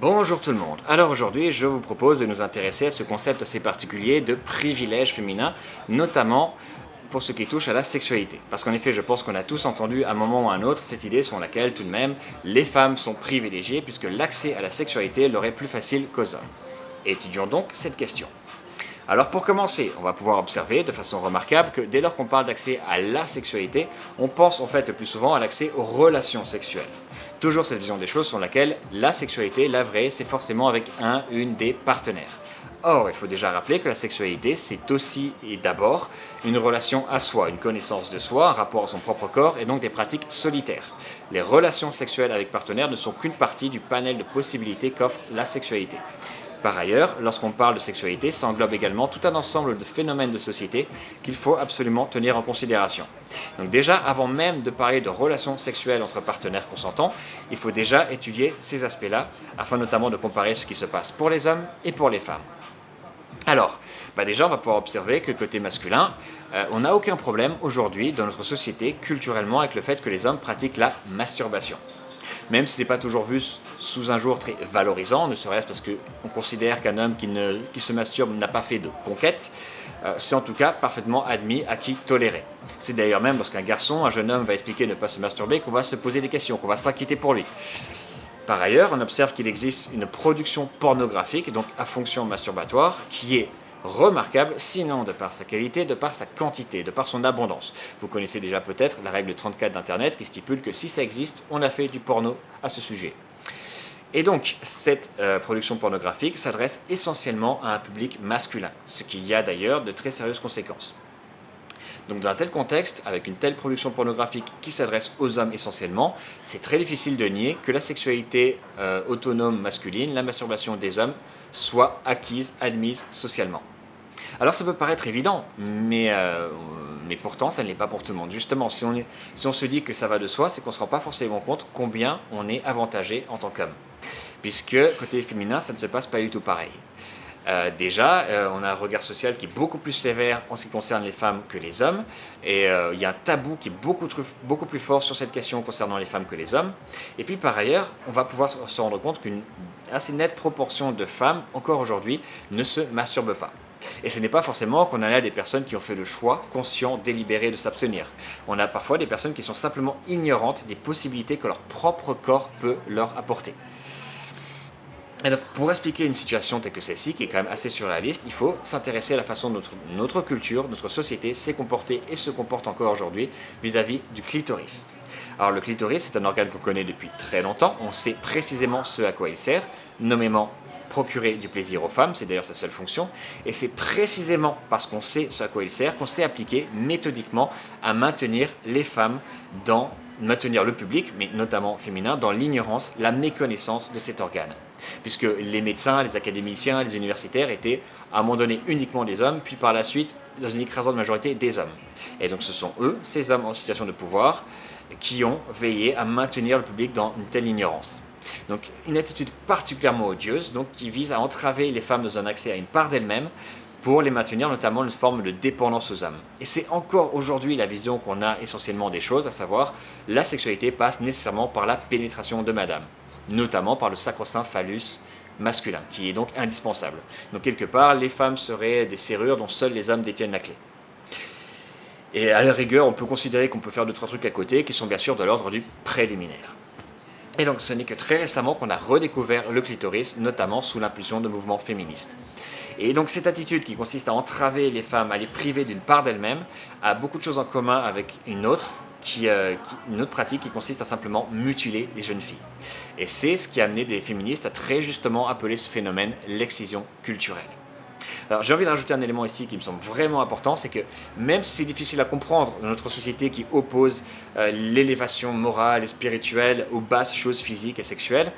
Bonjour tout le monde. Alors aujourd'hui, je vous propose de nous intéresser à ce concept assez particulier de privilège féminin, notamment pour ce qui touche à la sexualité. Parce qu'en effet, je pense qu'on a tous entendu à un moment ou à un autre cette idée selon laquelle tout de même les femmes sont privilégiées puisque l'accès à la sexualité leur est plus facile qu'aux hommes. Étudions donc cette question. Alors pour commencer, on va pouvoir observer de façon remarquable que dès lors qu'on parle d'accès à la sexualité, on pense en fait le plus souvent à l'accès aux relations sexuelles. Toujours cette vision des choses sur laquelle la sexualité, la vraie, c'est forcément avec une des partenaires. Or, il faut déjà rappeler que la sexualité, c'est aussi et d'abord une relation à soi, une connaissance de soi, un rapport à son propre corps et donc des pratiques solitaires. Les relations sexuelles avec partenaires ne sont qu'une partie du panel de possibilités qu'offre la sexualité. Par ailleurs, lorsqu'on parle de sexualité, ça englobe également tout un ensemble de phénomènes de société qu'il faut absolument tenir en considération. Donc déjà, avant même de parler de relations sexuelles entre partenaires consentants, il faut déjà étudier ces aspects-là, afin notamment de comparer ce qui se passe pour les hommes et pour les femmes. Alors, déjà, on va pouvoir observer que côté masculin, on n'a aucun problème aujourd'hui dans notre société, culturellement, avec le fait que les hommes pratiquent la masturbation. Même si ce n'est pas toujours vu sous un jour très valorisant, ne serait-ce parce qu'on considère qu'un homme qui se masturbe n'a pas fait de conquête, c'est en tout cas parfaitement admis, acquis, toléré. C'est d'ailleurs même lorsqu'un garçon, un jeune homme va expliquer ne pas se masturber qu'on va se poser des questions, qu'on va s'inquiéter pour lui. Par ailleurs, on observe qu'il existe une production pornographique, donc à fonction masturbatoire, qui est remarquable, sinon de par sa qualité, de par sa quantité, de par son abondance. Vous connaissez déjà peut-être la règle 34 d'Internet qui stipule que si ça existe, on a fait du porno à ce sujet. Et donc, cette production pornographique s'adresse essentiellement à un public masculin, ce qui y a d'ailleurs de très sérieuses conséquences. Donc dans un tel contexte, avec une telle production pornographique qui s'adresse aux hommes essentiellement, c'est très difficile de nier que la sexualité autonome masculine, la masturbation des hommes, soit acquise, admise socialement. Alors ça peut paraître évident, mais pourtant ça ne l'est pas pour tout le monde. Justement, si on se dit que ça va de soi, c'est qu'on ne se rend pas forcément compte combien on est avantagé en tant qu'homme. Puisque côté féminin, ça ne se passe pas du tout pareil. On a un regard social qui est beaucoup plus sévère en ce qui concerne les femmes que les hommes, et il y a un tabou qui est beaucoup plus fort sur cette question concernant les femmes que les hommes. Et puis par ailleurs, on va pouvoir se rendre compte qu'une assez nette proportion de femmes, encore aujourd'hui, ne se masturbent pas. Et ce n'est pas forcément qu'on a là des personnes qui ont fait le choix conscient, délibéré de s'abstenir. On a parfois des personnes qui sont simplement ignorantes des possibilités que leur propre corps peut leur apporter. Et donc, pour expliquer une situation telle que celle-ci, qui est quand même assez surréaliste, il faut s'intéresser à la façon dont notre culture, notre société s'est comportée et se comporte encore aujourd'hui vis-à-vis du clitoris. Alors le clitoris, c'est un organe qu'on connaît depuis très longtemps, on sait précisément ce à quoi il sert, nommément procurer du plaisir aux femmes, c'est d'ailleurs sa seule fonction, et c'est précisément parce qu'on sait ce à quoi il sert qu'on s'est appliqué méthodiquement à maintenir les femmes maintenir le public, mais notamment féminin, dans l'ignorance, la méconnaissance de cet organe. Puisque les médecins, les académiciens, les universitaires étaient à un moment donné uniquement des hommes, puis par la suite, dans une écrasante majorité, des hommes. Et donc ce sont eux, ces hommes en situation de pouvoir, qui ont veillé à maintenir le public dans une telle ignorance. Donc une attitude particulièrement odieuse, donc, qui vise à entraver les femmes dans un accès à une part d'elles-mêmes, pour les maintenir notamment une forme de dépendance aux hommes. Et c'est encore aujourd'hui la vision qu'on a essentiellement des choses, à savoir la sexualité passe nécessairement par la pénétration de madame, notamment par le sacro-saint phallus masculin, qui est donc indispensable. Donc quelque part, les femmes seraient des serrures dont seuls les hommes détiennent la clé. Et à la rigueur, on peut considérer qu'on peut faire 2-3 trucs à côté, qui sont bien sûr de l'ordre du préliminaire. Et donc ce n'est que très récemment qu'on a redécouvert le clitoris, notamment sous l'impulsion de mouvements féministes. Et donc cette attitude qui consiste à entraver les femmes, à les priver d'une part d'elles-mêmes, a beaucoup de choses en commun avec une autre pratique qui consiste à simplement mutiler les jeunes filles. Et c'est ce qui a amené des féministes à très justement appeler ce phénomène l'excision culturelle. Alors j'ai envie de rajouter un élément ici qui me semble vraiment important, c'est que même si c'est difficile à comprendre dans notre société qui oppose l'élévation morale et spirituelle aux basses choses physiques et sexuelles,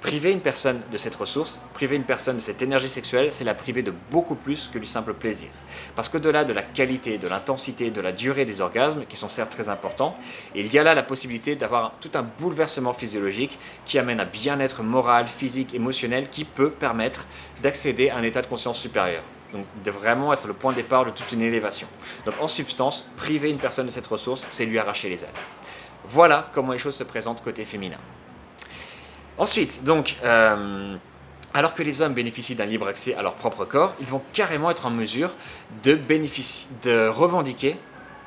priver une personne de cette ressource, priver une personne de cette énergie sexuelle, c'est la priver de beaucoup plus que du simple plaisir. Parce qu'au-delà de la qualité, de l'intensité, de la durée des orgasmes, qui sont certes très importants, il y a là la possibilité d'avoir tout un bouleversement physiologique qui amène un bien-être moral, physique, émotionnel, qui peut permettre d'accéder à un état de conscience supérieur. Donc de vraiment être le point de départ de toute une élévation. Donc en substance, priver une personne de cette ressource, c'est lui arracher les ailes. Voilà comment les choses se présentent côté féminin. Ensuite, donc, alors que les hommes bénéficient d'un libre accès à leur propre corps, ils vont carrément être en mesure de revendiquer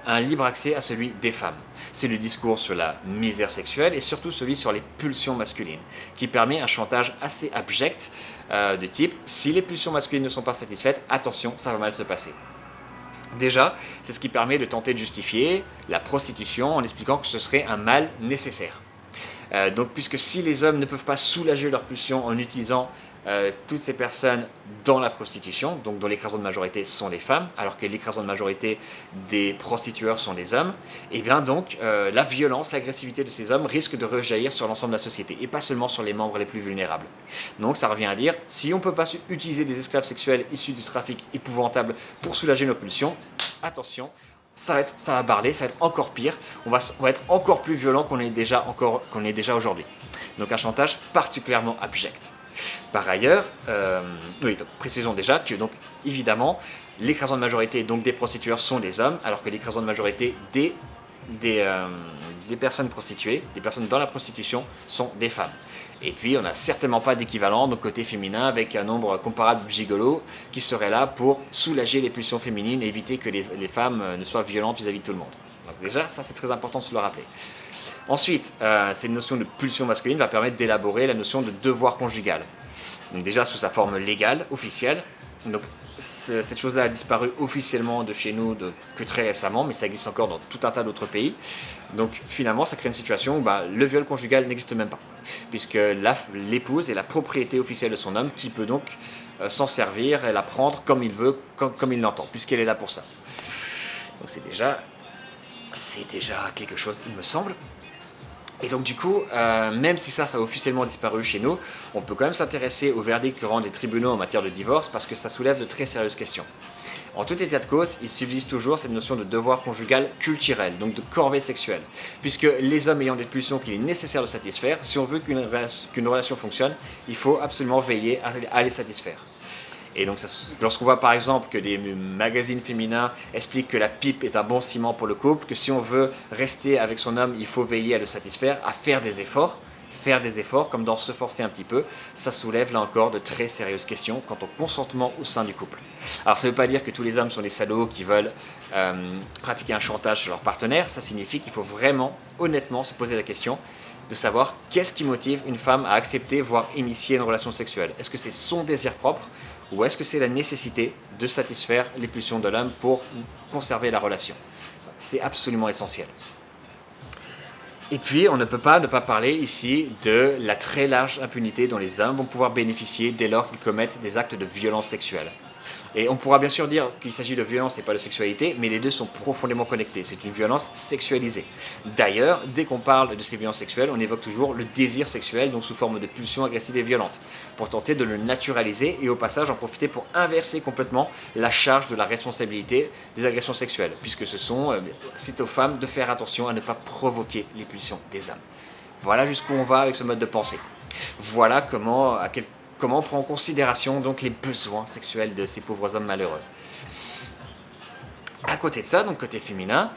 un libre accès à celui des femmes. C'est le discours sur la misère sexuelle et surtout celui sur les pulsions masculines, qui permet un chantage assez abject de type « si les pulsions masculines ne sont pas satisfaites, attention, ça va mal se passer ». Déjà, c'est ce qui permet de tenter de justifier la prostitution en expliquant que ce serait un mal nécessaire. Donc, puisque si les hommes ne peuvent pas soulager leurs pulsions en utilisant toutes ces personnes dans la prostitution, donc dont l'écrasante majorité sont les femmes, alors que l'écrasante majorité des prostitueurs sont les hommes, et bien donc la violence, l'agressivité de ces hommes risque de rejaillir sur l'ensemble de la société, et pas seulement sur les membres les plus vulnérables. Donc ça revient à dire, si on ne peut pas utiliser des esclaves sexuels issus du trafic épouvantable pour soulager nos pulsions, attention, ça va barler, ça va être encore pire, on va être encore plus violent qu'on est déjà aujourd'hui. Donc un chantage particulièrement abject. Par ailleurs, donc, précisons déjà que, donc, évidemment, l'écrasante majorité donc, des prostitueurs sont des hommes, alors que l'écrasante majorité des personnes prostituées, des personnes dans la prostitution, sont des femmes. Et puis, on n'a certainement pas d'équivalent donc côté féminin avec un nombre comparable de gigolos qui serait là pour soulager les pulsions féminines et éviter que les femmes ne soient violentes vis-à-vis de tout le monde. Donc déjà, ça c'est très important de se le rappeler. Ensuite, cette notion de pulsion masculine va permettre d'élaborer la notion de devoir conjugal. Donc déjà sous sa forme légale, officielle. Donc cette chose-là a disparu officiellement de chez nous que très récemment, mais ça existe encore dans tout un tas d'autres pays. Donc finalement, ça crée une situation où le viol conjugal n'existe même pas, puisque l'épouse est la propriété officielle de son homme qui peut donc s'en servir et la prendre comme il veut, comme il l'entend, puisqu'elle est là pour ça. Donc c'est déjà quelque chose, il me semble. Et donc du coup, même si ça a officiellement disparu chez nous, on peut quand même s'intéresser au verdict que rendent les tribunaux en matière de divorce parce que ça soulève de très sérieuses questions. En tout état de cause, il subsiste toujours cette notion de devoir conjugal culturel, donc de corvée sexuelle, puisque les hommes ayant des pulsions qu'il est nécessaire de satisfaire, si on veut qu'une relation fonctionne, il faut absolument veiller à les satisfaire. Et donc, lorsqu'on voit par exemple que des magazines féminins expliquent que la pipe est un bon ciment pour le couple, que si on veut rester avec son homme, il faut veiller à le satisfaire, à faire des efforts, comme dans se forcer un petit peu, ça soulève là encore de très sérieuses questions quant au consentement au sein du couple. Alors ça ne veut pas dire que tous les hommes sont des salauds qui veulent pratiquer un chantage sur leur partenaire, ça signifie qu'il faut vraiment, honnêtement, se poser la question de savoir qu'est-ce qui motive une femme à accepter, voire initier une relation sexuelle. Est-ce que c'est son désir propre ou est-ce que c'est la nécessité de satisfaire les pulsions de l'homme pour conserver la relation? C'est absolument essentiel. Et puis, on ne peut pas ne pas parler ici de la très large impunité dont les hommes vont pouvoir bénéficier dès lors qu'ils commettent des actes de violence sexuelle. Et on pourra bien sûr dire qu'il s'agit de violence et pas de sexualité, mais les deux sont profondément connectés. C'est une violence sexualisée. D'ailleurs, dès qu'on parle de ces violences sexuelles, on évoque toujours le désir sexuel, donc sous forme de pulsions agressives et violentes, pour tenter de le naturaliser et au passage en profiter pour inverser complètement la charge de la responsabilité des agressions sexuelles, puisque c'est aux femmes de faire attention à ne pas provoquer les pulsions des hommes. Voilà jusqu'où on va avec ce mode de pensée. Voilà comment on prend en considération donc les besoins sexuels de ces pauvres hommes malheureux. À côté de ça, donc côté féminin,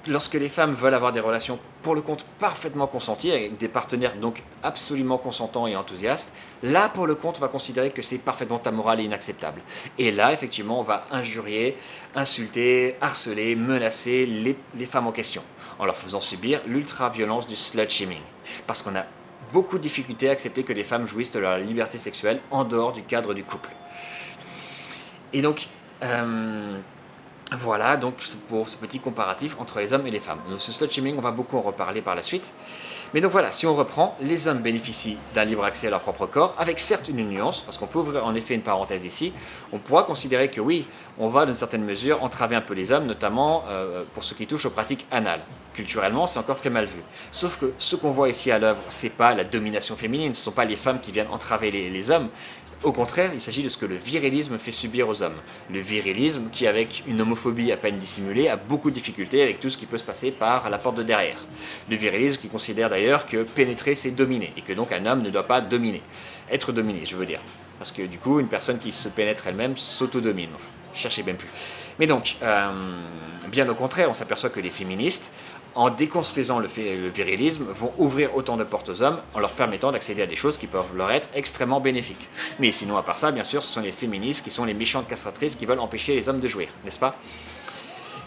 lorsque les femmes veulent avoir des relations pour le compte parfaitement consenties, avec des partenaires donc absolument consentants et enthousiastes, là pour le compte on va considérer que c'est parfaitement amoral et inacceptable. Et là effectivement on va injurier, insulter, harceler, menacer les femmes en question, en leur faisant subir l'ultra-violence du slut-shaming. Parce qu'on a beaucoup de difficultés à accepter que les femmes jouissent de leur liberté sexuelle en dehors du cadre du couple. Et donc, voilà donc pour ce petit comparatif entre les hommes et les femmes. Donc ce slut-shaming, on va beaucoup en reparler par la suite. Mais donc voilà, si on reprend, les hommes bénéficient d'un libre accès à leur propre corps, avec certes une nuance, parce qu'on peut ouvrir en effet une parenthèse ici, on pourra considérer que oui, on va d'une certaine mesure entraver un peu les hommes, notamment pour ce qui touche aux pratiques anales. Culturellement, c'est encore très mal vu. Sauf que ce qu'on voit ici à l'œuvre, c'est pas la domination féminine, ce ne sont pas les femmes qui viennent entraver les hommes. Au contraire, il s'agit de ce que le virilisme fait subir aux hommes. Le virilisme qui, avec une homophobie à peine dissimulée, a beaucoup de difficultés avec tout ce qui peut se passer par la porte de derrière. Le virilisme qui considère d'ailleurs que pénétrer, c'est dominer, et que donc un homme ne doit pas dominer. Être dominé, je veux dire. Parce que du coup, une personne qui se pénètre elle-même s'autodomine. Enfin, cherchez même plus. Mais donc, bien au contraire, on s'aperçoit que les féministes, en déconstruisant le virilisme, vont ouvrir autant de portes aux hommes en leur permettant d'accéder à des choses qui peuvent leur être extrêmement bénéfiques. Mais sinon, à part ça, bien sûr, ce sont les féministes qui sont les méchantes castratrices qui veulent empêcher les hommes de jouir, n'est-ce pas?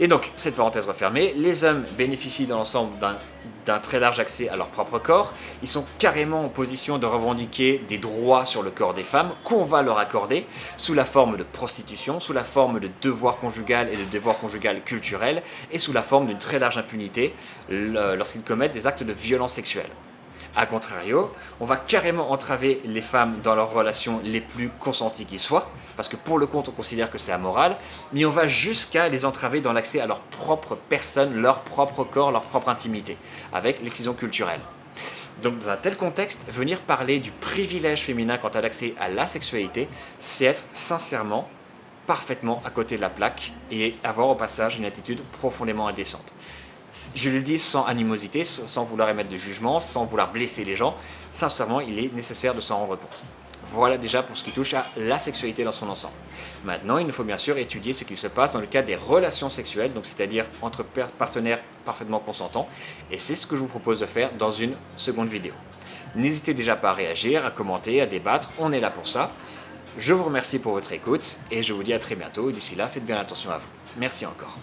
Et donc, cette parenthèse refermée, les hommes bénéficient dans l'ensemble d'un très large accès à leur propre corps. Ils sont carrément en position de revendiquer des droits sur le corps des femmes qu'on va leur accorder sous la forme de prostitution, sous la forme de devoir conjugal et de devoir conjugal culturel, et sous la forme d'une très large impunité lorsqu'ils commettent des actes de violence sexuelle. A contrario, on va carrément entraver les femmes dans leurs relations les plus consenties qui soient, parce que pour le compte on considère que c'est amoral, mais on va jusqu'à les entraver dans l'accès à leur propre personne, leur propre corps, leur propre intimité, avec l'excision culturelle. Donc dans un tel contexte, venir parler du privilège féminin quant à l'accès à la sexualité, c'est être sincèrement, parfaitement à côté de la plaque et avoir au passage une attitude profondément indécente. Je le dis sans animosité, sans vouloir émettre de jugement, sans vouloir blesser les gens. Sincèrement, il est nécessaire de s'en rendre compte. Voilà déjà pour ce qui touche à la sexualité dans son ensemble. Maintenant, il nous faut bien sûr étudier ce qui se passe dans le cadre des relations sexuelles, donc c'est-à-dire entre partenaires parfaitement consentants, et c'est ce que je vous propose de faire dans une seconde vidéo. N'hésitez déjà pas à réagir, à commenter, à débattre, on est là pour ça. Je vous remercie pour votre écoute, et je vous dis à très bientôt, et d'ici là, faites bien attention à vous. Merci encore.